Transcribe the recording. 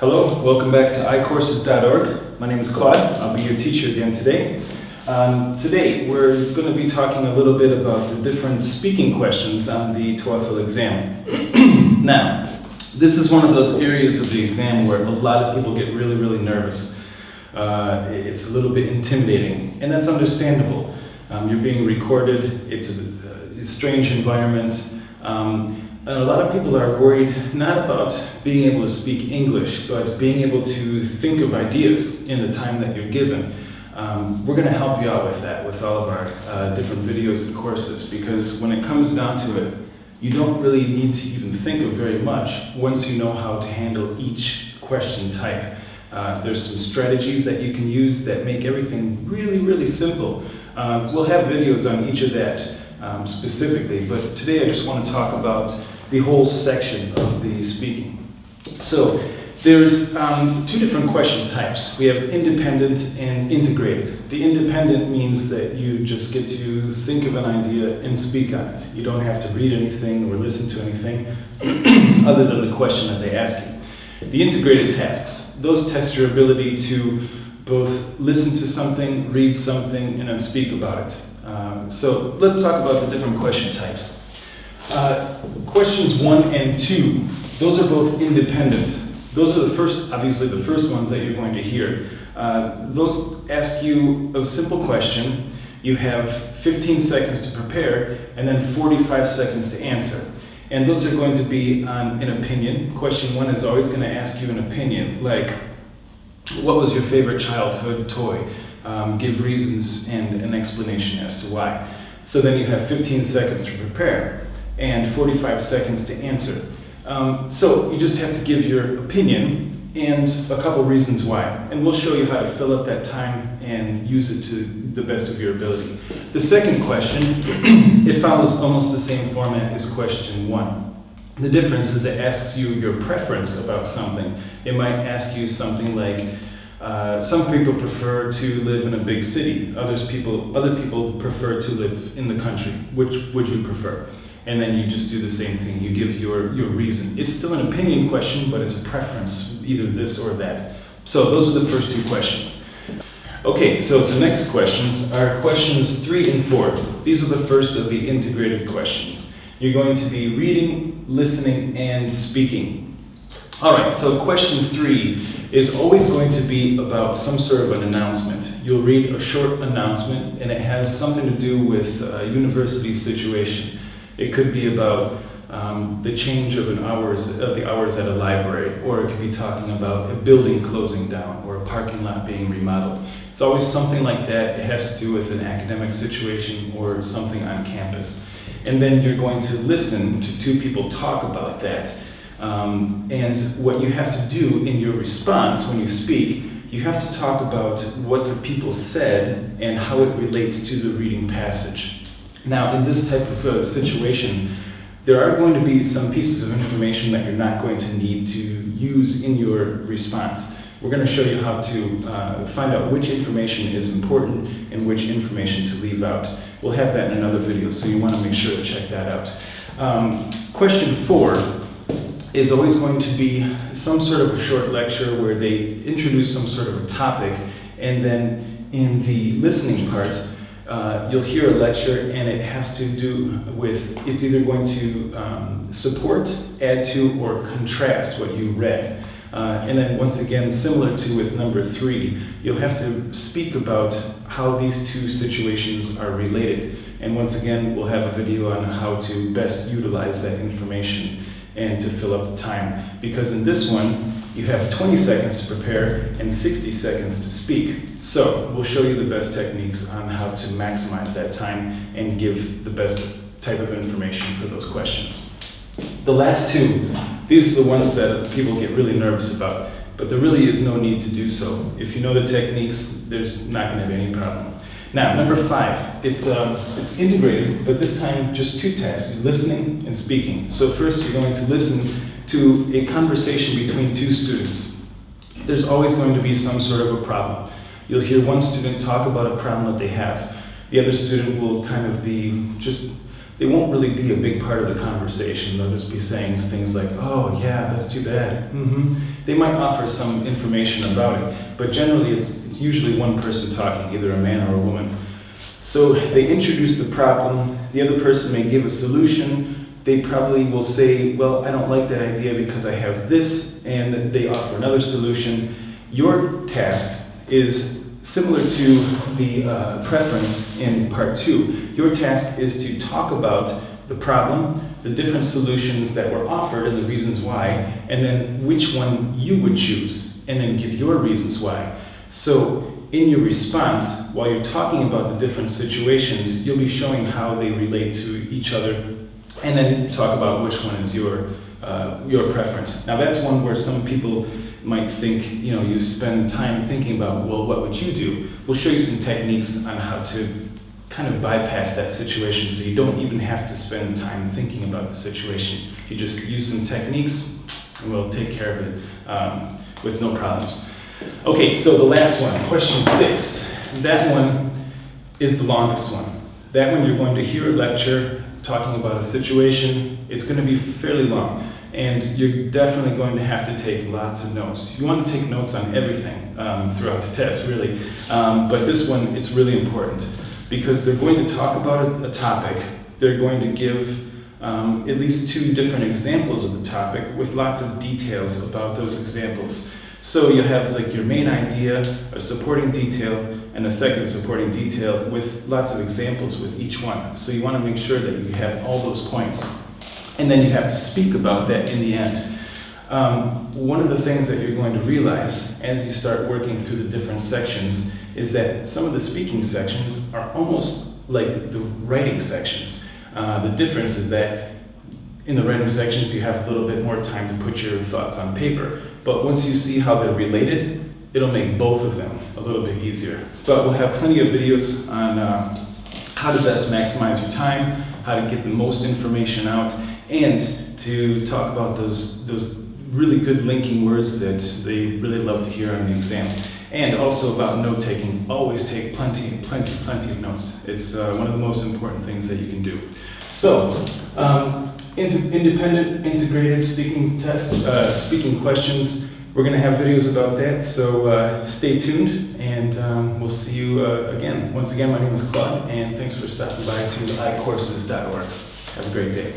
Hello, welcome back to iCourses.org. My name is Claude. I'll be your teacher again today. Today we're going to be talking a little bit about the different speaking questions on the TOEFL exam. Now, this is one of those areas of the exam where a lot of people get really nervous. It's a little bit intimidating, and that's understandable. You're being recorded, it's a strange environment. And a lot of people are worried not about being able to speak English, but being able to think of ideas in the time that you're given. We're going to help you out with that, with all of our different videos and courses, because when it comes down to it, you don't really need to even think of very much once you know how to handle each question type. There's some strategies that you can use that make everything really simple. We'll have videos on each of that specifically, but today I just want to talk about the whole section of the speaking. So there's two different question types. We have independent and integrated. The independent means that you just get to think of an idea and speak on it. You don't have to read anything or listen to anything other than the question that they ask you. The integrated tasks, those test your ability to both listen to something, read something, and then speak about it. So let's talk about the different question types. Questions 1 and 2, those are both independent. Those are the first, obviously the first ones that you're going to hear. Those ask you a simple question. You have 15 seconds to prepare and then 45 seconds to answer. And those are going to be on an opinion. Question 1 is always going to ask you an opinion, like, what was your favorite childhood toy? Give reasons and an explanation as to why. So then you have 15 seconds to prepare and 45 seconds to answer. So you just have to give your opinion and a couple reasons why. And we'll show you how to fill up that time and use it to the best of your ability. The second question, it follows almost the same format as question 1. The difference is it asks you your preference about something. It might ask you something like, some people prefer to live in a big city. Other people prefer to live in the country. Which would you prefer? And then you just do the same thing. You give your reason. It's still an opinion question, but it's a preference, either this or that. So those are the first two questions. Okay, so the next questions are questions 3 and 4. These are the first of the integrated questions. You're going to be reading, listening, and speaking. Alright, so question 3 is always going to be about some sort of an announcement. You'll read a short announcement, and it has something to do with a university situation. It could be about the change of the hours at a library, or it could be talking about a building closing down or a parking lot being remodeled. It's always something like that. It has to do with an academic situation or something on campus. And then you're going to listen to two people talk about that. And what you have to do in your response when you speak, you have to talk about what the people said and how it relates to the reading passage. Now, in this type of situation, there are going to be some pieces of information that you're not going to need to use in your response. We're going to show you how to find out which information is important and which information to leave out. We'll have that in another video, so you want to make sure to check that out. Question 4 is always going to be some sort of a short lecture where they introduce some sort of a topic, and then in the listening part, you'll hear a lecture, and it has to do with, it's either going to support, add to, or contrast what you read. And then once again, similar to with number 3, you'll have to speak about how these two situations are related. And once again, we'll have a video on how to best utilize that information and to fill up the time. Because in this one, you have 20 seconds to prepare and 60 seconds to speak. So we'll show you the best techniques on how to maximize that time and give the best type of information for those questions. The last two, these are the ones that people get really nervous about, but there really is no need to do so. If you know the techniques, there's not going to be any problem. Now, number 5, it's integrated, but this time just two tasks, listening and speaking. So first you're going to listen to a conversation between two students. There's always going to be some sort of a problem. You'll hear one student talk about a problem that they have. The other student will kind of be just they won't really be a big part of the conversation. They'll just be saying things like, oh yeah, that's too bad. They might offer some information about it, but generally it's usually one person talking, either a man or a woman. So they introduce the problem, the other person may give a solution. They probably will say, well, I don't like that idea because I have this, and they offer another solution. Your task is similar to the preference in part 2. Your task is to talk about the problem, the different solutions that were offered and the reasons why, and then which one you would choose, and then give your reasons why. So in your response, while you're talking about the different situations, you'll be showing how they relate to each other, and then talk about which one is your preference. Now that's one where some people might think, you spend time thinking about, well, what would you do? We'll show you some techniques on how to kind of bypass that situation so you don't even have to spend time thinking about the situation. You just use some techniques and we'll take care of it with no problems. Okay, so the last one, question 6. That one is the longest one. That one you're going to hear a lecture talking about a situation. It's going to be fairly long. And you're definitely going to have to take lots of notes. You want to take notes on everything throughout the test, really. But this one, it's really important because they're going to talk about a topic. They're going to give at least 2 different examples of the topic with lots of details about those examples. So you have like your main idea, a supporting detail, and a second supporting detail with lots of examples with each one. So you want to make sure that you have all those points. And then you have to speak about that in the end. One of the things that you're going to realize as you start working through the different sections is that some of the speaking sections are almost like the writing sections. The difference is that in the writing sections you have a little bit more time to put your thoughts on paper. But once you see how they're related, it'll make both of them a little bit easier. But we'll have plenty of videos on how to best maximize your time, how to get the most information out, and to talk about those really good linking words that they really love to hear on the exam. And also about note-taking. Always take plenty of notes. It's one of the most important things that you can do. So, independent integrated speaking test, speaking questions. We're going to have videos about that, so stay tuned, and we'll see you again. Once again, my name is Claude, and thanks for stopping by to iCourses.org. Have a great day.